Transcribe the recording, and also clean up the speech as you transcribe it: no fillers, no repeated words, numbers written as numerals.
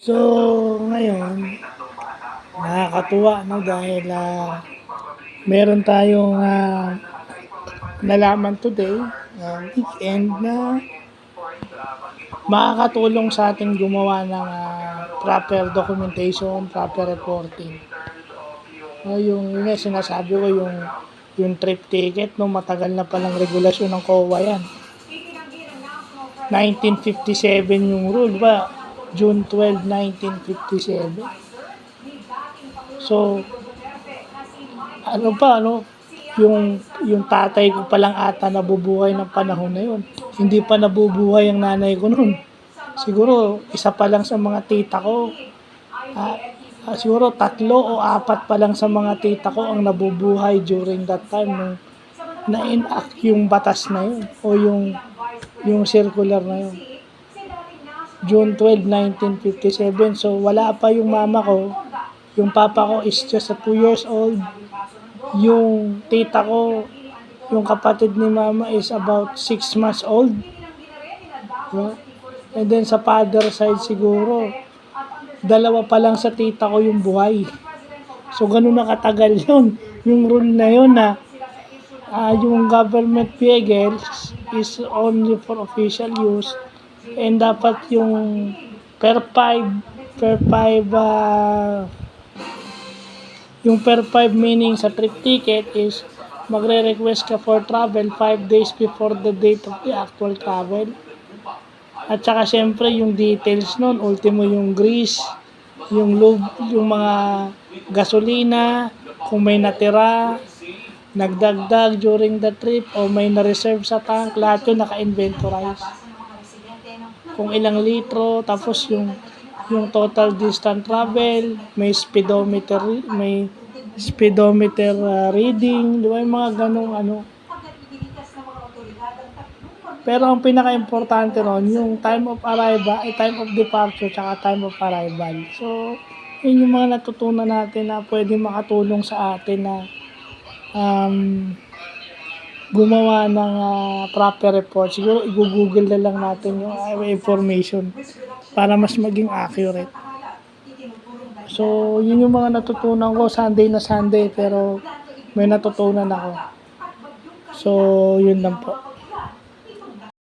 So, ngayon, nakakatuwa, no, dahil meron tayong nalaman today, weekend, na makakatulong sa ating gumawa ng proper documentation, proper reporting. No, yung nga sinasabi ko, yung trip ticket, no, matagal na palang regulasyon ng COA yan. 1957 yung rule ba? June 12, 1957. So, yung tatay ko pa lang ata nabubuhay ng panahon na yun. Hindi pa nabubuhay ang nanay ko noon. Siguro, isa pa lang sa mga tita ko, siguro 3 o 4 pa lang sa mga tita ko ang nabubuhay during that time nung na-enact yung batas na yun o yung circular na yun. June 12, 1957. So, wala pa yung mama ko. Yung papa ko is just 2 years old. Yung tita ko, yung kapatid ni mama is about 6 months old. Diba? And then sa father side siguro, 2 pa lang sa tita ko yung buhay. So, ganun na katagal yun. Yung rule na yun na yung government vehicles is only for official use. And dapat yung per 5 yung per 5 meaning sa trip ticket is magre-request ka for travel 5 days before the date of the actual travel. At saka syempre yung details nun, ultimo yung grease, yung lube, yung mga gasolina, kung may natira, nagdagdag during the trip o may na-reserve sa tank, lahat yun naka-inventorize. Kung ilang litro, tapos yung total distance travel, may speedometer reading, di ba, yung mga ganong ano. Pero ang pinaka-importante ron, yung time of arrival, time of departure, tsaka time of arrival. So, yun yung mga natutunan natin na pwede makatulong sa atin na gumawa ng proper report. Siguro i-google na lang natin yung information para mas maging accurate. So, yun yung mga natutunan ko Sunday na Sunday, pero may natutunan ako. So, yun lang po.